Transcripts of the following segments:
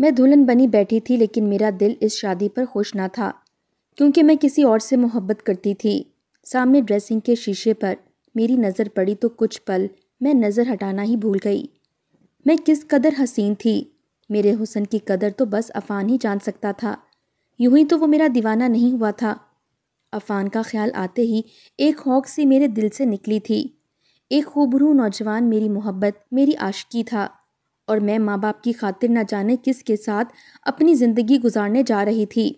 میں دلہن بنی بیٹھی تھی، لیکن میرا دل اس شادی پر خوش نہ تھا، کیونکہ میں کسی اور سے محبت کرتی تھی۔ سامنے ڈریسنگ کے شیشے پر میری نظر پڑی تو کچھ پل میں نظر ہٹانا ہی بھول گئی۔ میں کس قدر حسین تھی، میرے حسن کی قدر تو بس عفان ہی جان سکتا تھا۔ یوں ہی تو وہ میرا دیوانہ نہیں ہوا تھا۔ عفان کا خیال آتے ہی ایک ہوک سی میرے دل سے نکلی تھی۔ ایک خوبرو نوجوان میری محبت، میری عاشقی تھا، اور میں ماں باپ کی خاطر نہ جانے کس کے ساتھ اپنی زندگی گزارنے جا رہی تھی۔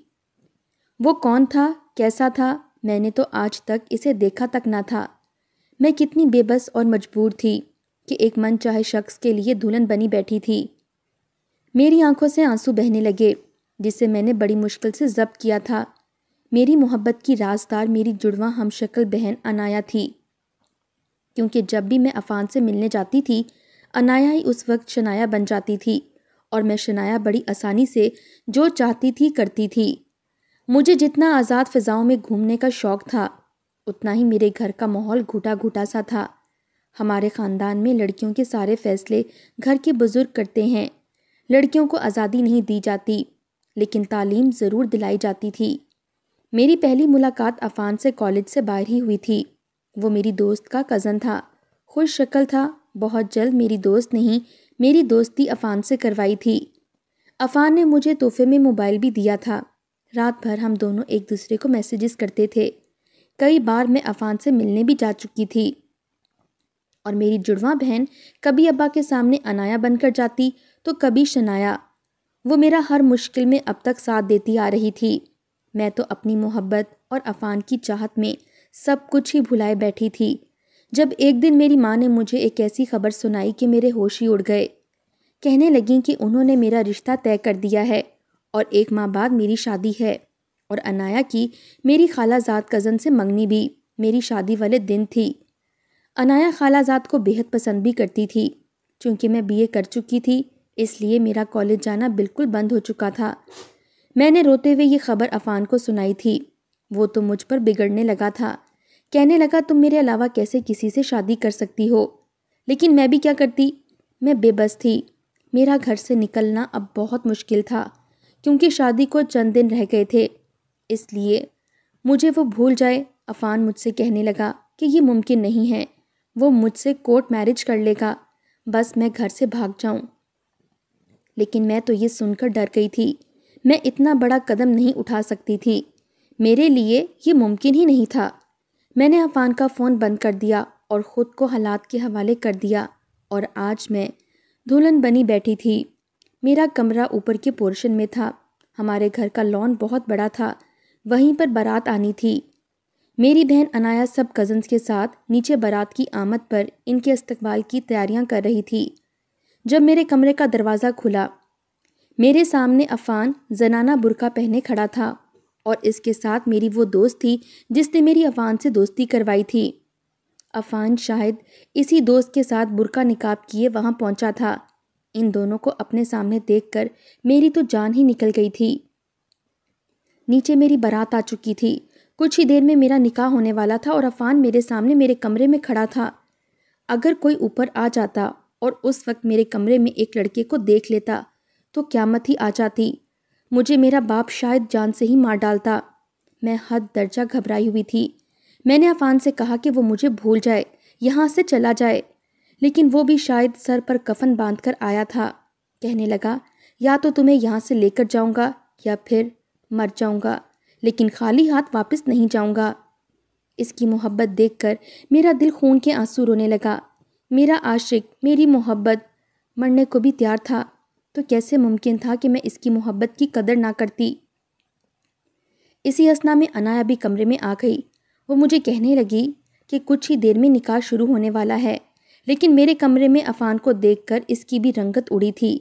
وہ کون تھا، کیسا تھا، میں نے تو آج تک اسے دیکھا تک نہ تھا۔ میں کتنی بے بس اور مجبور تھی کہ ایک من چاہے شخص کے لیے دلہن بنی بیٹھی تھی۔ میری آنکھوں سے آنسو بہنے لگے، جسے میں نے بڑی مشکل سے ضبط کیا تھا۔ میری محبت کی رازدار میری جڑواں ہم شکل بہن انایا تھی، کیونکہ جب بھی میں عفان سے ملنے جاتی تھی، انایا ہی اس وقت شنایا بن جاتی تھی، اور میں شنایا بڑی آسانی سے جو چاہتی تھی کرتی تھی۔ مجھے جتنا آزاد فضاؤں میں گھومنے کا شوق تھا، اتنا ہی میرے گھر کا ماحول گھٹا گھٹا سا تھا۔ ہمارے خاندان میں لڑکیوں کے سارے فیصلے گھر کے بزرگ کرتے ہیں۔ لڑکیوں کو آزادی نہیں دی جاتی، لیکن تعلیم ضرور دلائی جاتی تھی۔ میری پہلی ملاقات عفان سے کالج سے باہر ہی ہوئی تھی۔ وہ میری دوست کا کزن تھا، خوش شکل تھا۔ بہت جلد میری دوست نہیں، میری دوستی عفان سے کروائی تھی۔ عفان نے مجھے تحفے میں موبائل بھی دیا تھا۔ رات بھر ہم دونوں ایک دوسرے کو میسیجز کرتے تھے۔ کئی بار میں عفان سے ملنے بھی جا چکی تھی، اور میری جڑواں بہن کبھی ابا کے سامنے انایا بن کر جاتی تو کبھی شنایا۔ وہ میرا ہر مشکل میں اب تک ساتھ دیتی آ رہی تھی۔ میں تو اپنی محبت اور عفان کی چاہت میں سب کچھ ہی بھلائے بیٹھی تھی، جب ایک دن میری ماں نے مجھے ایک ایسی خبر سنائی کہ میرے ہوش ہی اڑ گئے۔ کہنے لگیں کہ انہوں نے میرا رشتہ طے کر دیا ہے، اور 1 ماہ بعد میری شادی ہے، اور انایا کی میری خالہ زاد کزن سے منگنی بھی میری شادی والے دن تھی۔ انایا خالہ زاد کو بے حد پسند بھی کرتی تھی۔ چونکہ میں BA کر چکی تھی، اس لیے میرا کالج جانا بالکل بند ہو چکا تھا۔ میں نے روتے ہوئے یہ خبر عفان کو سنائی تھی۔ وہ تو مجھ پر بگڑنے لگا تھا، کہنے لگا تم میرے علاوہ کیسے کسی سے شادی کر سکتی ہو؟ لیکن میں بھی کیا کرتی، میں بے بس تھی۔ میرا گھر سے نکلنا اب بہت مشکل تھا، کیونکہ شادی کو چند دن رہ گئے تھے۔ اس لیے مجھے وہ بھول جائے۔ عفان مجھ سے کہنے لگا کہ یہ ممکن نہیں ہے، وہ مجھ سے کورٹ میرج کر لے گا، بس میں گھر سے بھاگ جاؤں۔ لیکن میں تو یہ سن کر ڈر گئی تھی۔ میں اتنا بڑا قدم نہیں اٹھا سکتی تھی، میرے لیے یہ ممکن ہی نہیں تھا۔ میں نے عفان کا فون بند کر دیا اور خود کو حالات کے حوالے کر دیا، اور آج میں دلہن بنی بیٹھی تھی۔ میرا کمرہ اوپر کے پورشن میں تھا۔ ہمارے گھر کا لان بہت بڑا تھا، وہیں پر بارات آنی تھی۔ میری بہن انایا سب کزنز کے ساتھ نیچے بارات کی آمد پر ان کے استقبال کی تیاریاں کر رہی تھی۔ جب میرے کمرے کا دروازہ کھلا، میرے سامنے عفان زنانہ برقع پہنے کھڑا تھا، اور اس کے ساتھ میری وہ دوست تھی جس نے میری عفان سے دوستی کروائی تھی۔ عفان شاید اسی دوست کے ساتھ برقع نقاب کیے وہاں پہنچا تھا۔ ان دونوں کو اپنے سامنے دیکھ کر میری تو جان ہی نکل گئی تھی۔ نیچے میری بارات آ چکی تھی۔ کچھ ہی دیر میں میرا نکاح ہونے والا تھا، اور عفان میرے سامنے میرے کمرے میں کھڑا تھا۔ اگر کوئی اوپر آ جاتا اور اس وقت میرے کمرے میں ایک لڑکے کو دیکھ لیتا تو قیامت ہی آ جاتی۔ مجھے میرا باپ شاید جان سے ہی مار ڈالتا۔ میں حد درجہ گھبرائی ہوئی تھی۔ میں نے عفان سے کہا کہ وہ مجھے بھول جائے، یہاں سے چلا جائے، لیکن وہ بھی شاید سر پر کفن باندھ کر آیا تھا۔ کہنے لگا یا تو تمہیں یہاں سے لے کر جاؤں گا یا پھر مر جاؤں گا، لیکن خالی ہاتھ واپس نہیں جاؤں گا۔ اس کی محبت دیکھ کر میرا دل خون کے آنسو رونے لگا۔ میرا عاشق، میری محبت مرنے کو بھی تیار تھا، تو کیسے ممکن تھا کہ میں اس کی محبت کی قدر نہ کرتی؟ اسی اثنا میں انایا بھی کمرے میں آ گئی۔ وہ مجھے کہنے لگی کہ کچھ ہی دیر میں نکاح شروع ہونے والا ہے، لیکن میرے کمرے میں عفان کو دیکھ کر اس کی بھی رنگت اڑی تھی۔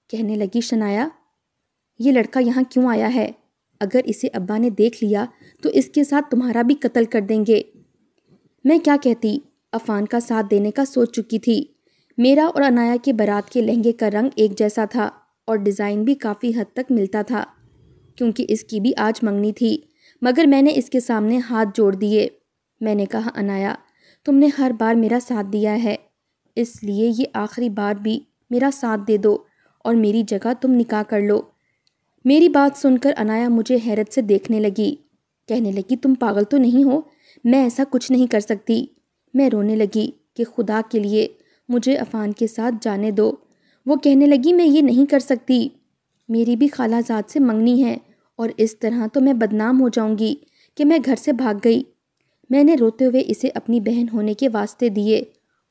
کہنے لگی شنایا، یہ لڑکا یہاں کیوں آیا ہے؟ اگر اسے ابا نے دیکھ لیا تو اس کے ساتھ تمہارا بھی قتل کر دیں گے۔ میں کیا کہتی، عفان کا ساتھ دینے کا سوچ چکی تھی۔ میرا اور انایا کے بارات کے لہنگے کا رنگ ایک جیسا تھا، اور ڈیزائن بھی کافی حد تک ملتا تھا، کیونکہ اس کی بھی آج منگنی تھی۔ مگر میں نے اس کے سامنے ہاتھ جوڑ دیے۔ میں نے کہا انایا، تم نے ہر بار میرا ساتھ دیا ہے، اس لیے یہ آخری بار بھی میرا ساتھ دے دو اور میری جگہ تم نکاح کر لو۔ میری بات سن کر عنایا مجھے حیرت سے دیکھنے لگی، کہنے لگی تم پاگل تو نہیں ہو؟ میں ایسا کچھ نہیں کر سکتی۔ میں رونے لگی کہ خدا کے لیے مجھے عفان کے ساتھ جانے دو۔ وہ کہنے لگی میں یہ نہیں کر سکتی، میری بھی خالہ زاد سے منگنی ہے اور اس طرح تو میں بدنام ہو جاؤں گی کہ میں گھر سے بھاگ گئی۔ میں نے روتے ہوئے اسے اپنی بہن ہونے کے واسطے دیے۔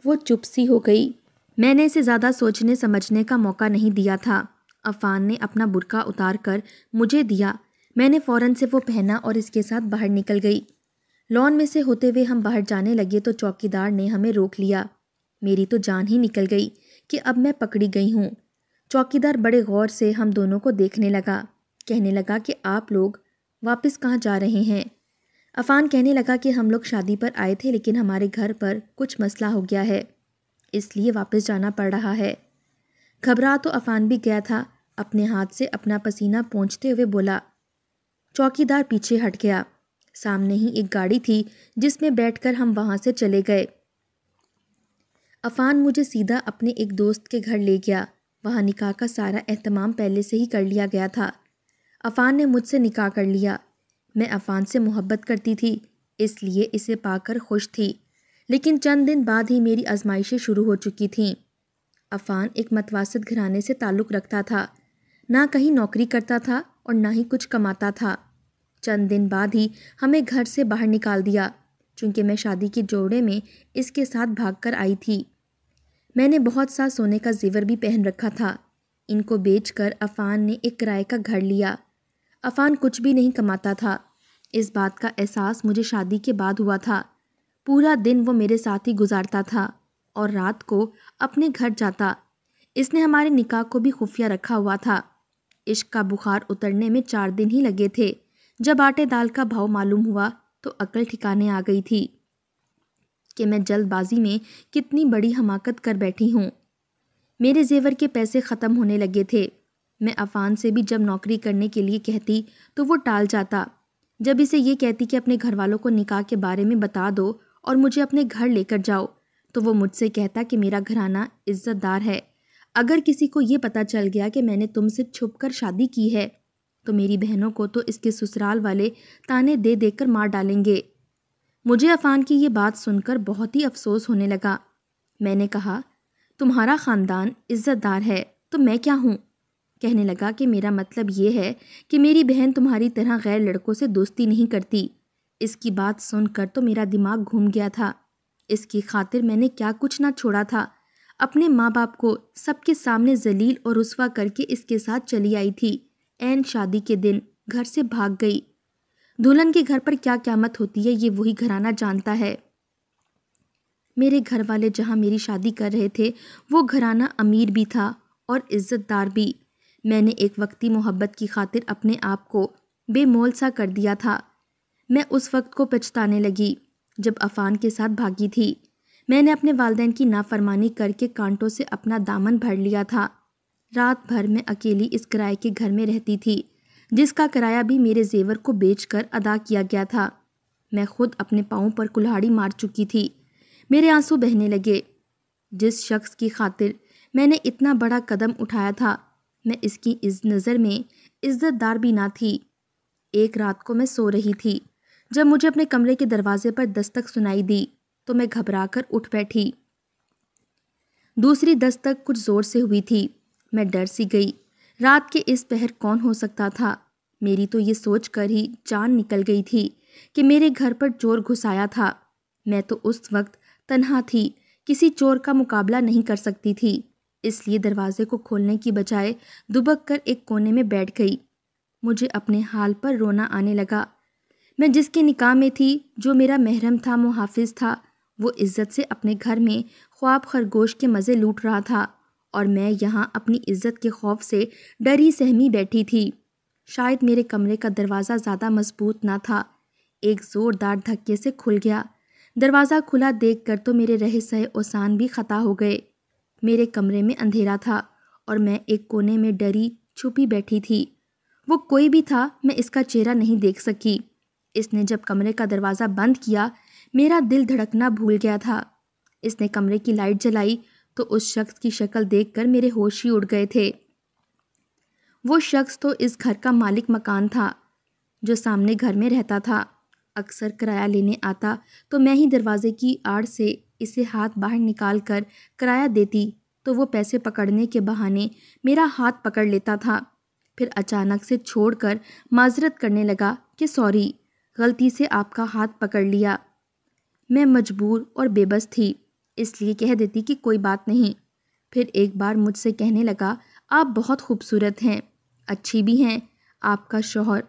وہ چپ سی ہو گئی۔ میں نے اسے زیادہ سوچنے سمجھنے کا موقع نہیں دیا تھا۔ عفان نے اپنا برقع اتار کر مجھے دیا۔ میں نے فوراً سے وہ پہنا اور اس کے ساتھ باہر نکل گئی۔ لان میں سے ہوتے ہوئے ہم باہر جانے لگے تو چوکیدار نے ہمیں روک لیا۔ میری تو جان ہی نکل گئی کہ اب میں پکڑی گئی ہوں۔ چوکیدار بڑے غور سے ہم دونوں کو دیکھنے لگا، کہنے لگا کہ آپ لوگ واپس کہاں جا رہے ہیں؟ عفان کہنے لگا کہ ہم لوگ شادی پر آئے تھے لیکن ہمارے گھر پر کچھ مسئلہ ہو گیا ہے، اس لیے واپس جانا پڑ رہا ہے۔ گھبرا تو عفان بھی گیا تھا، اپنے ہاتھ سے اپنا پسینہ پونچھتے ہوئے بولا۔ چوکیدار پیچھے ہٹ گیا۔ سامنے ہی ایک گاڑی تھی جس میں بیٹھ کر ہم وہاں سے چلے گئے۔ عفان مجھے سیدھا اپنے ایک دوست کے گھر لے گیا۔ وہاں نکاح کا سارا اہتمام پہلے سے ہی کر لیا گیا تھا۔ عفان نے مجھ سے نکاح کر لیا۔ میں عفان سے محبت کرتی تھی، اس لیے اسے پا کر خوش تھی، لیکن چند دن بعد ہی میری آزمائشیں شروع ہو چکی تھیں۔ عفان ایک متوسط گھرانے سے تعلق رکھتا تھا، نہ کہیں نوکری کرتا تھا اور نہ ہی کچھ کماتا تھا۔ چند دن بعد ہی ہمیں گھر سے باہر نکال دیا، چونکہ میں شادی کے جوڑے میں اس کے ساتھ بھاگ کر آئی تھی۔ میں نے بہت سا سونے کا زیور بھی پہن رکھا تھا۔ ان کو بیچ کر عفان نے ایک کرائے کا گھر لیا۔ عفان کچھ بھی نہیں کماتا تھا۔ اس بات کا احساس مجھے شادی کے بعد ہوا تھا۔ پورا دن وہ میرے ساتھ ہی گزارتا تھا اور رات کو اپنے گھر جاتا۔ اس نے ہمارے نکاح کو بھی خفیہ رکھا ہوا تھا۔ عشق کا بخار اترنے میں 4 دن ہی لگے تھے۔ جب آٹے دال کا بھاؤ معلوم ہوا تو عقل ٹھکانے آ گئی تھی کہ میں جلد بازی میں کتنی بڑی حماقت کر بیٹھی ہوں۔ میرے زیور کے پیسے ختم ہونے لگے تھے۔ میں عفان سے بھی جب نوکری کرنے کے لیے کہتی تو وہ ٹال جاتا۔ جب اسے یہ کہتی کہ اپنے گھر والوں کو نکاح کے بارے میں بتا دو اور مجھے اپنے گھر لے کر جاؤ، تو وہ مجھ سے کہتا کہ میرا گھرانہ عزت دار ہے، اگر کسی کو یہ پتہ چل گیا کہ میں نے تم سے چھپ کر شادی کی ہے تو میری بہنوں کو تو اس کے سسرال والے تانے دے دے کر مار ڈالیں گے۔ مجھے عفان کی یہ بات سن کر بہت ہی افسوس ہونے لگا۔ میں نے کہا تمہارا خاندان عزت دار ہے تو میں کیا ہوں؟ کہنے لگا کہ میرا مطلب یہ ہے کہ میری بہن تمہاری طرح غیر لڑکوں سے دوستی نہیں کرتی۔ اس کی بات سن کر تو میرا دماغ گھوم گیا تھا۔ اس کی خاطر میں نے کیا کچھ نہ چھوڑا تھا۔ اپنے ماں باپ کو سب کے سامنے ذلیل اور رسوا کر کے اس کے ساتھ چلی آئی تھی۔ عین شادی کے دن گھر سے بھاگ گئی۔ دلہن کے گھر پر کیا قیامت ہوتی ہے یہ وہی گھرانہ جانتا ہے۔ میرے گھر والے جہاں میری شادی کر رہے تھے وہ گھرانہ امیر بھی تھا اور عزت دار بھی۔ میں نے ایک وقتی محبت کی خاطر اپنے آپ کو بے مول سا کر دیا تھا۔ میں اس وقت کو پچھتانے لگی جب عفان کے ساتھ بھاگی تھی۔ میں نے اپنے والدین کی نافرمانی کر کے کانٹوں سے اپنا دامن بھر لیا تھا۔ رات بھر میں اکیلی اس کرائے کے گھر میں رہتی تھی جس کا کرایہ بھی میرے زیور کو بیچ کر ادا کیا گیا تھا۔ میں خود اپنے پاؤں پر کلہاڑی مار چکی تھی۔ میرے آنسو بہنے لگے۔ جس شخص کی خاطر میں نے اتنا بڑا قدم اٹھایا تھا میں اس کی نظر میں عزت دار بھی نہ تھی۔ ایک رات کو میں سو رہی تھی جب مجھے اپنے کمرے کے دروازے پر دستک سنائی دی تو میں گھبرا کر اٹھ بیٹھی۔ دوسری دستک کچھ زور سے ہوئی تھی۔ میں ڈر سی گئی۔ رات کے اس پہر کون ہو سکتا تھا؟ میری تو یہ سوچ کر ہی جان نکل گئی تھی کہ میرے گھر پر چور گھس آیا تھا۔ میں تو اس وقت تنہا تھی، کسی چور کا مقابلہ نہیں کر سکتی تھی، اس لیے دروازے کو کھولنے کی بجائے دبک کر ایک کونے میں بیٹھ گئی۔ مجھے اپنے حال پر رونا آنے لگا۔ میں جس کے نکاح میں تھی، جو میرا محرم تھا، محافظ تھا، وہ عزت سے اپنے گھر میں خواب خرگوش کے مزے لوٹ رہا تھا اور میں یہاں اپنی عزت کے خوف سے ڈری سہمی بیٹھی تھی۔ شاید میرے کمرے کا دروازہ زیادہ مضبوط نہ تھا، ایک زوردار دھکے سے کھل گیا۔ دروازہ کھلا دیکھ کر تو میرے رہے سہے اوسان بھی خطا ہو گئے۔ میرے کمرے میں اندھیرا تھا اور میں ایک کونے میں ڈری چھپی بیٹھی تھی۔ وہ کوئی بھی تھا، میں اس کا چہرہ نہیں دیکھ سکی۔ اس نے جب کمرے کا دروازہ بند کیا میرا دل دھڑکنا بھول گیا تھا۔ اس نے کمرے کی لائٹ جلائی تو اس شخص کی شکل دیکھ کر میرے ہوش ہی اڑ گئے تھے۔ وہ شخص تو اس گھر کا مالک مکان تھا جو سامنے گھر میں رہتا تھا۔ اکثر کرایہ لینے آتا تو میں ہی دروازے کی آڑ سے اسے ہاتھ باہر نکال کر کرایہ دیتی تو وہ پیسے پکڑنے کے بہانے میرا ہاتھ پکڑ لیتا تھا، پھر اچانک سے چھوڑ کر معذرت کرنے لگا کہ سوری، غلطی سے آپ کا ہاتھ پکڑ لیا۔ میں مجبور اور بے بس تھی، اس لیے کہہ دیتی کہ کوئی بات نہیں۔ پھر ایک بار مجھ سے کہنے لگا، آپ بہت خوبصورت ہیں، اچھی بھی ہیں۔ آپ کا شوہر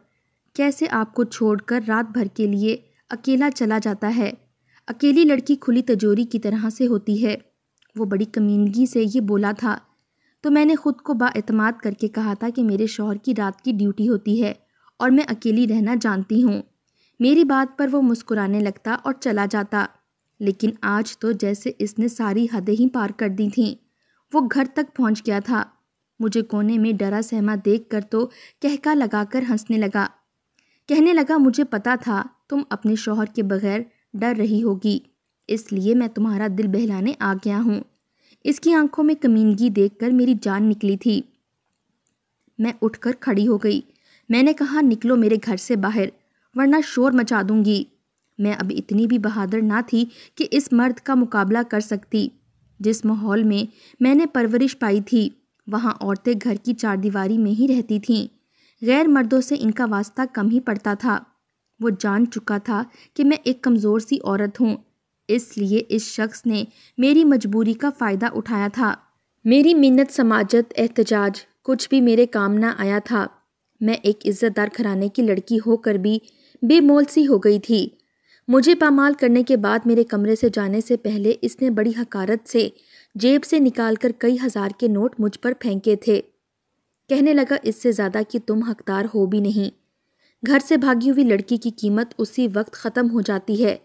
کیسے آپ کو چھوڑ کر رات بھر کے لیے اکیلا چلا جاتا ہے؟ اکیلی لڑکی کھلی تجوری کی طرح سے ہوتی ہے۔ وہ بڑی کمینگی سے یہ بولا تھا تو میں نے خود کو بااعتماد کر کے کہا تھا کہ میرے شوہر کی رات کی ڈیوٹی ہوتی ہے اور میں اکیلی رہنا جانتی ہوں۔ میری بات پر وہ مسکرانے لگتا اور چلا جاتا، لیکن آج تو جیسے اس نے ساری حدیں ہی پار کر دی تھیں۔ وہ گھر تک پہنچ گیا تھا، مجھے کونے میں ڈرا سہما دیکھ کر تو کہکا لگا کر ہنسنے لگا۔ کہنے لگا، مجھے پتا تھا تم اپنے شوہر کے بغیر ڈر رہی ہوگی، اس لیے میں تمہارا دل بہلانے آ گیا ہوں۔ اس کی آنکھوں میں کمینگی دیکھ کر میری جان نکلی تھی۔ میں اٹھ کر کھڑی ہو گئی۔ میں نے کہا، نکلو میرے گھر سے باہر ورنہ شور مچا دوں گی۔ میں اب اتنی بھی بہادر نہ تھی کہ اس مرد کا مقابلہ کر سکتی۔ جس ماحول میں نے پرورش پائی تھی وہاں عورتیں گھر کی چار دیواری میں ہی رہتی تھیں، غیر مردوں سے ان کا واسطہ کم ہی پڑتا تھا۔ وہ جان چکا تھا کہ میں ایک کمزور سی عورت ہوں، اس لیے اس شخص نے میری مجبوری کا فائدہ اٹھایا تھا۔ میری منت سماجت احتجاج کچھ بھی میرے کام نہ آیا تھا۔ میں ایک عزت دار گھرانے کی لڑکی ہو کر بھی بے مول سی ہو گئی تھی۔ مجھے پامال کرنے کے بعد میرے کمرے سے جانے سے پہلے اس نے بڑی حقارت سے جیب سے نکال کر کئی ہزار کے نوٹ مجھ پر پھینکے تھے۔ کہنے لگا، اس سے زیادہ کہ تم حقدار ہو بھی نہیں۔ گھر سے بھاگی ہوئی لڑکی کی قیمت اسی وقت ختم ہو جاتی ہے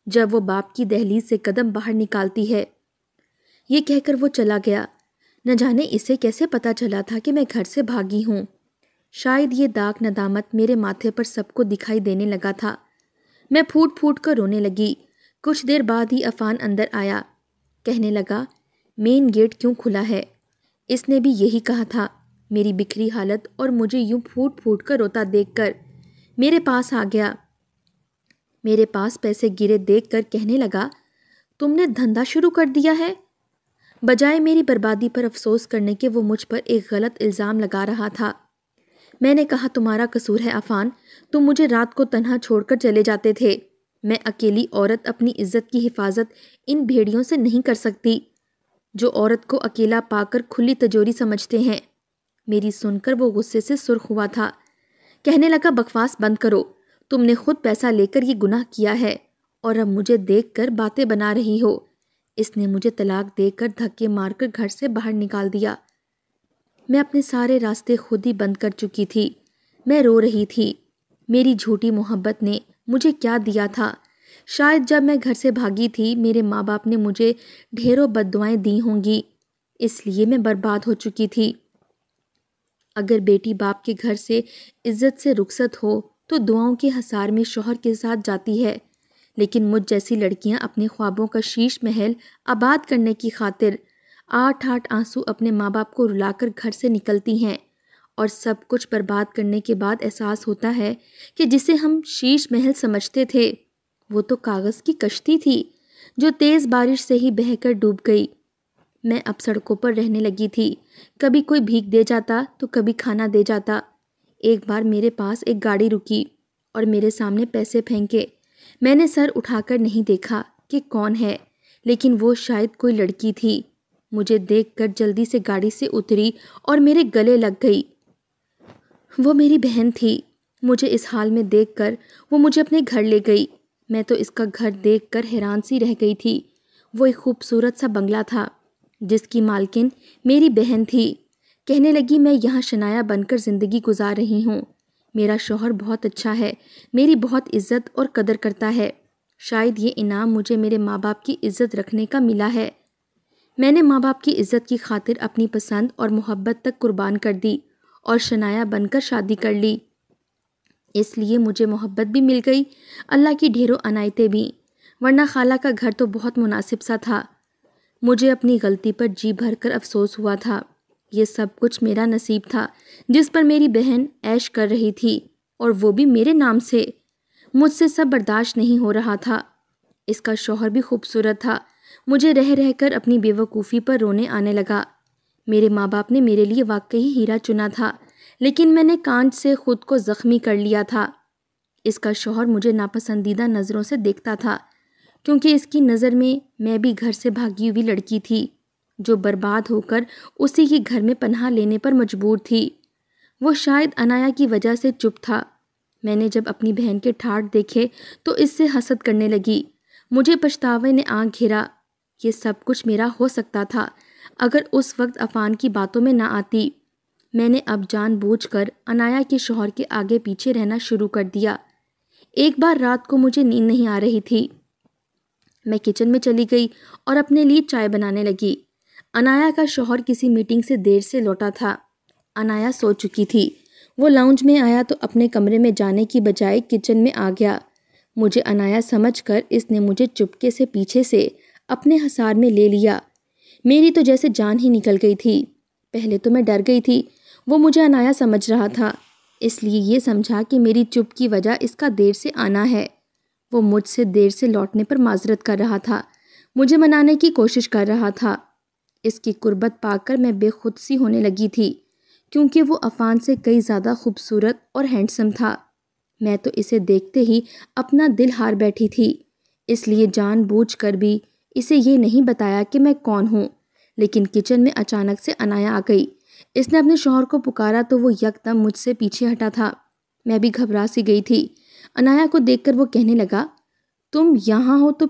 جب وہ باپ کی دہلیز سے قدم باہر نکالتی ہے۔ یہ کہہ کر وہ چلا گیا۔ نہ جانے اسے کیسے پتا چلا تھا کہ میں گھر سے بھاگی ہوں۔ شاید یہ داغ ندامت میرے ماتھے پر سب کو دکھائی دینے لگا تھا۔ میں پھوٹ پھوٹ کر رونے لگی۔ کچھ دیر بعد ہی عفان اندر آیا۔ کہنے لگا، مین گیٹ کیوں کھلا ہے؟ اس نے بھی یہی کہا تھا۔ میری بکھری حالت اور مجھے یوں پھوٹ پھوٹ کر روتا دیکھ کر میرے پاس آ گیا۔ میرے پاس پیسے گرے دیکھ کر کہنے لگا، تم نے دھندا شروع کر دیا ہے؟ بجائے میری بربادی پر افسوس کرنے کے وہ مجھ پر ایک غلط الزام لگا رہا تھا۔ میں نے کہا، تمہارا قصور ہے عفان، تم مجھے رات کو تنہا چھوڑ کر چلے جاتے تھے۔ میں اکیلی عورت اپنی عزت کی حفاظت ان بھیڑیوں سے نہیں کر سکتی جو عورت کو اکیلا پا کر کھلی تجوری سمجھتے ہیں۔ میری سن کر وہ غصے سے سرخ ہوا تھا۔ کہنے لگا، بکواس بند کرو، تم نے خود پیسہ لے کر یہ گناہ کیا ہے اور اب مجھے دیکھ کر باتیں بنا رہی ہو۔ اس نے مجھے طلاق دے کر دھکے مار کر گھر سے باہر نکال دیا۔ میں اپنے سارے راستے خود ہی بند کر چکی تھی۔ میں رو رہی تھی۔ میری جھوٹی محبت نے مجھے کیا دیا تھا؟ شاید جب میں گھر سے بھاگی تھی میرے ماں باپ نے مجھے ڈھیروں بددعائیں دی ہوں گی، اس لیے میں برباد ہو چکی تھی۔ اگر بیٹی باپ کے گھر سے عزت سے رخصت ہو تو دعاؤں کے حصار میں شوہر کے ساتھ جاتی ہے، لیکن مجھ جیسی لڑکیاں اپنے خوابوں کا شیش محل آباد کرنے کی خاطر آٹھ آنسو اپنے ماں باپ کو رلا کر گھر سے نکلتی ہیں، اور سب کچھ برباد کرنے کے بعد احساس ہوتا ہے کہ جسے ہم شیش محل سمجھتے تھے وہ تو کاغذ کی کشتی تھی جو تیز بارش سے ہی بہہ کر ڈوب گئی۔ میں اب سڑکوں پر رہنے لگی تھی، کبھی کوئی بھیک دے جاتا تو کبھی کھانا دے جاتا۔ ایک بار میرے پاس ایک گاڑی رکی اور میرے سامنے پیسے پھینکے۔ میں نے سر اٹھا کر نہیں دیکھا کہ کون ہے، لیکن وہ شاید کوئی لڑکی تھی۔ مجھے دیکھ کر جلدی سے گاڑی سے اتری اور میرے گلے لگ گئی۔ وہ میری بہن تھی۔ مجھے اس حال میں دیکھ کر وہ مجھے اپنے گھر لے گئی۔ میں تو اس کا گھر دیکھ کر حیران سی رہ گئی تھی۔ وہ ایک خوبصورت سا بنگلہ تھا جس کی مالکن میری بہن تھی۔ کہنے لگی، میں یہاں شنایا بن کر زندگی گزار رہی ہوں۔ میرا شوہر بہت اچھا ہے، میری بہت عزت اور قدر کرتا ہے۔ شاید یہ انعام مجھے میرے ماں باپ کی عزت رکھنے کا ملا ہے۔ میں نے ماں باپ کی عزت کی خاطر اپنی پسند اور محبت تک قربان کر دی اور شنایا بن کر شادی کر لی۔ اس لیے مجھے محبت بھی مل گئی، اللہ کی ڈھیروں عنایتیں بھی، ورنہ خالہ کا گھر تو بہت مناسب سا تھا۔ مجھے اپنی غلطی پر جی بھر کر افسوس ہوا تھا۔ یہ سب کچھ میرا نصیب تھا جس پر میری بہن عیش کر رہی تھی، اور وہ بھی میرے نام سے۔ مجھ سے سب برداشت نہیں ہو رہا تھا۔ اس کا شوہر بھی خوبصورت تھا۔ مجھے رہ رہ کر اپنی بے وقوفی پر رونے آنے لگا۔ میرے ماں باپ نے میرے لیے واقعی ہیرا چنا تھا، لیکن میں نے کانچ سے خود کو زخمی کر لیا تھا۔ اس کا شوہر مجھے ناپسندیدہ نظروں سے دیکھتا تھا، کیونکہ اس کی نظر میں بھی گھر سے بھاگی ہوئی لڑکی تھی جو برباد ہو کر اسی کے گھر میں پناہ لینے پر مجبور تھی۔ وہ شاید انایا کی وجہ سے چپ تھا۔ میں نے جب اپنی بہن کے ٹھاٹھ دیکھے تو اس سے حسد کرنے لگی۔ مجھے پچھتاوے نے آنکھ گھیرا۔ یہ سب کچھ میرا ہو سکتا تھا اگر اس وقت عفان کی باتوں میں نہ آتی۔ میں نے اب جان بوجھ کر انایا کے شوہر کے آگے پیچھے رہنا شروع کر دیا۔ ایک بار رات کو مجھے نیند نہیں آ رہی تھی۔ میں کچن میں چلی گئی اور اپنے لیے چائے بنانے لگی۔ انایا کا شوہر کسی میٹنگ سے دیر سے لوٹا تھا۔ انایا سو چکی تھی۔ وہ لاؤنج میں آیا تو اپنے کمرے میں جانے کی بجائے کچن میں آ گیا۔ مجھے انایا سمجھ کر اس نے مجھے چپکے سے پیچھے سے اپنے حصار میں لے لیا۔ میری تو جیسے جان ہی نکل گئی تھی۔ پہلے تو میں ڈر گئی تھی۔ وہ مجھے انایا سمجھ رہا تھا، اس لیے یہ سمجھا کہ میری چپ کی وجہ اس کا دیر سے آنا ہے۔ وہ مجھ سے دیر سے لوٹنے پر معذرت کر رہا تھا، مجھے منانے کی کوشش کر رہا تھا۔ اس کی قربت پا کر میں بے خود سی ہونے لگی تھی، کیونکہ وہ عفان سے کئی زیادہ خوبصورت اور ہینڈسم تھا۔ میں تو اسے دیکھتے ہی اپنا دل ہار بیٹھی تھی، اس لیے جان بوجھ کر بھی اسے یہ نہیں بتایا کہ میں کون ہوں۔ لیکن کچن میں اچانک سے انایا آ گئی۔ اس نے اپنے شوہر کو پکارا تو وہ یکدم مجھ سے پیچھے ہٹا تھا۔ میں بھی گھبرا سی گئی تھی۔ انایا کو دیکھ کر وہ کہنے لگا، تم یہاں ہو تو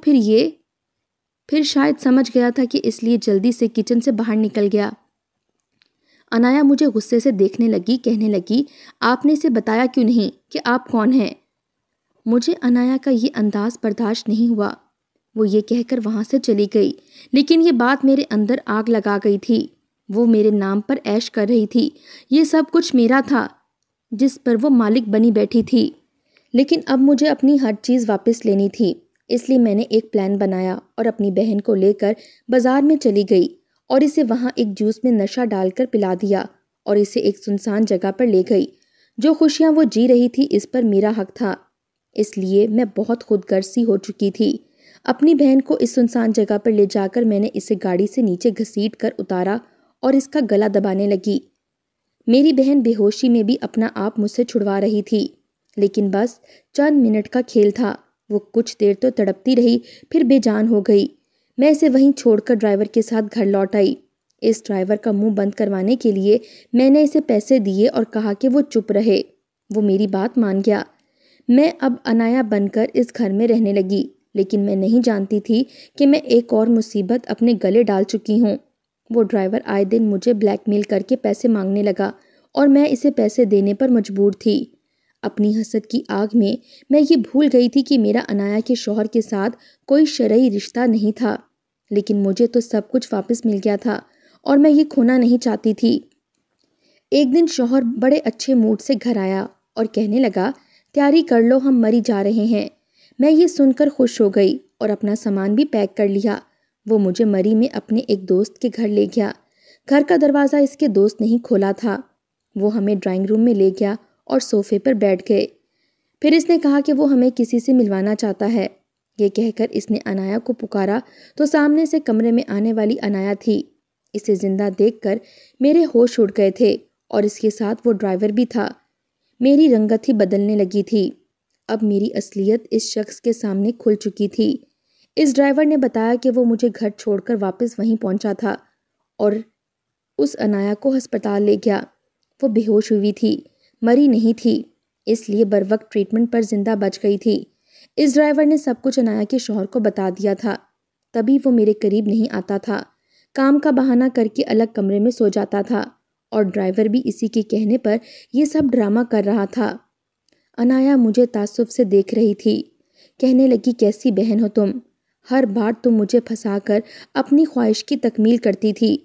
پھر شاید سمجھ گیا تھا کہ اس لیے جلدی سے کچن سے باہر نکل گیا۔ انایا مجھے غصے سے دیکھنے لگی، کہنے لگی، آپ نے اسے بتایا کیوں نہیں کہ آپ کون ہیں؟ مجھے انایا کا یہ انداز برداشت نہیں ہوا۔ وہ یہ کہہ کر وہاں سے چلی گئی، لیکن یہ بات میرے اندر آگ لگا گئی تھی۔ وہ میرے نام پر عیش کر رہی تھی۔ یہ سب کچھ میرا تھا جس پر وہ مالک بنی بیٹھی تھی، لیکن اب مجھے اپنی ہر چیز واپس لینی تھی۔ اس لیے میں نے ایک پلان بنایا اور اپنی بہن کو لے کر بازار میں چلی گئی اور اسے وہاں ایک جوس میں نشہ ڈال کر پلا دیا اور اسے ایک سنسان جگہ پر لے گئی۔ جو خوشیاں وہ جی رہی تھی اس پر میرا حق تھا، اس لیے میں بہت خود غرضی ہو چکی تھی۔ اپنی بہن کو اس سنسان جگہ پر لے جا کر میں نے اسے گاڑی سے نیچے گھسیٹ کر اتارا اور اس کا گلا دبانے لگی۔ میری بہن بے ہوشی میں بھی اپنا آپ مجھ سے چھڑوا رہی تھی، لیکن بس چند منٹ کا کھیل تھا۔ وہ کچھ دیر تو تڑپتی رہی، پھر بے جان ہو گئی۔ میں اسے وہیں چھوڑ کر ڈرائیور کے ساتھ گھر لوٹ آئی۔ اس ڈرائیور کا منہ بند کروانے کے لیے میں نے اسے پیسے دیے اور کہا کہ وہ چپ رہے۔ وہ میری بات مان گیا۔ میں اب انایا بن کر اس گھر میں رہنے لگی، لیکن میں نہیں جانتی تھی کہ میں ایک اور مصیبت اپنے گلے ڈال چکی ہوں۔ وہ ڈرائیور آئے دن مجھے بلیک میل کر کے پیسے مانگنے لگا اور میں اسے پیسے دینے پر مجبور تھی۔ اپنی حسد کی آگ میں یہ بھول گئی تھی کہ میرا انایا کے شوہر کے ساتھ کوئی شرعی رشتہ نہیں تھا، لیکن مجھے تو سب کچھ واپس مل گیا تھا اور میں یہ کھونا نہیں چاہتی تھی۔ ایک دن شوہر بڑے اچھے موڈ سے گھر آیا اور کہنے لگا، تیاری کر لو، ہم مری جا رہے ہیں۔ میں یہ سن کر خوش ہو گئی اور اپنا سامان بھی پیک کر لیا۔ وہ مجھے مری میں اپنے ایک دوست کے گھر لے گیا۔ گھر کا دروازہ اس کے دوست نہیں کھولا تھا۔ وہ ہمیں ڈرائنگ روم میں لے گیا اور صوفے پر بیٹھ گئے۔ پھر اس نے کہا کہ وہ ہمیں کسی سے ملوانا چاہتا ہے۔ یہ کہہ کر اس نے انایا کو پکارا تو سامنے سے کمرے میں آنے والی انایا تھی۔ اسے زندہ دیکھ کر میرے ہوش اڑ گئے تھے اور اس کے ساتھ وہ ڈرائیور بھی تھا۔ میری رنگت ہی بدلنے لگی تھی۔ اب میری اصلیت اس شخص کے سامنے کھل چکی تھی۔ اس ڈرائیور نے بتایا کہ وہ مجھے گھر چھوڑ کر واپس وہیں پہنچا تھا اور اس انایا کو ہسپتال لے گیا۔ وہ بے ہوش ہوئی تھی، مری نہیں تھی، اس لیے بروقت ٹریٹمنٹ پر زندہ بچ گئی تھی۔ اس ڈرائیور نے سب کچھ انایا کے شوہر کو بتا دیا تھا، تبھی وہ میرے قریب نہیں آتا تھا۔ کام کا بہانہ کر کے الگ کمرے میں سو جاتا تھا اور ڈرائیور بھی اسی کے کہنے پر یہ سب ڈرامہ کر رہا تھا۔ انایا مجھے تعصب سے دیکھ رہی تھی، کہنے لگی، کیسی بہن ہو تم؟ ہر بار تم مجھے پھنسا کر اپنی خواہش کی تکمیل کرتی تھی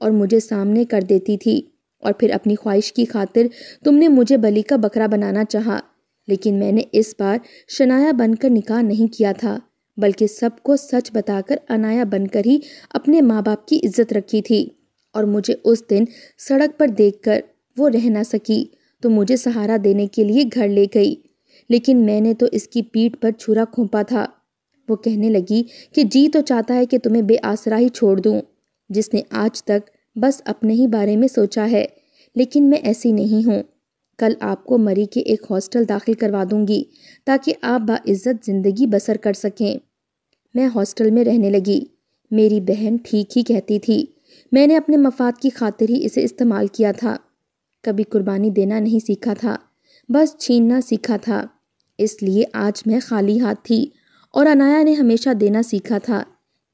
اور مجھے سامنے کر دیتی تھی، اور پھر اپنی خواہش کی خاطر تم نے مجھے بلی کا بکرا بنانا چاہا۔ لیکن میں نے اس بار شنایا بن کر نکاح نہیں کیا تھا، بلکہ سب کو سچ بتا کر انایا بن کر ہی اپنے ماں باپ کی عزت رکھی تھی۔ اور مجھے اس دن سڑک پر دیکھ کر وہ رہ نہ سکی تو مجھے سہارا دینے کے لیے گھر لے گئی، لیکن میں نے تو اس کی پیٹھ پر چھرا کھونپا تھا۔ وہ کہنے لگی کہ جی تو چاہتا ہے کہ تمہیں بے آسرا ہی چھوڑ دوں، جس نے آج تک بس اپنے ہی بارے میں سوچا ہے، لیکن میں ایسی نہیں ہوں۔ کل آپ کو مری کے ایک ہاسٹل داخل کروا دوں گی تاکہ آپ باعزت زندگی بسر کر سکیں۔ میں ہاسٹل میں رہنے لگی۔ میری بہن ٹھیک ہی کہتی تھی، میں نے اپنے مفاد کی خاطر ہی اسے استعمال کیا تھا، کبھی قربانی دینا نہیں سیکھا تھا، بس چھیننا سیکھا تھا۔ اس لیے آج میں خالی ہاتھ تھی اور عنایا نے ہمیشہ دینا سیکھا تھا،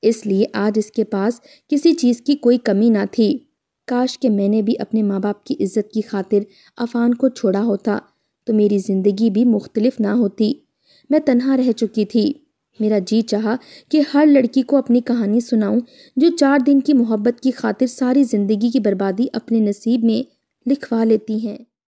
اس لیے آج اس کے پاس کسی چیز کی کوئی کمی نہ تھی۔ کاش کہ میں نے بھی اپنے ماں باپ کی عزت کی خاطر عفان کو چھوڑا ہوتا تو میری زندگی بھی مختلف نہ ہوتی۔ میں تنہا رہ چکی تھی۔ میرا جی چاہا کہ ہر لڑکی کو اپنی کہانی سناؤں جو 4 دن کی محبت کی خاطر ساری زندگی کی بربادی اپنے نصیب میں لکھوا لیتی ہیں۔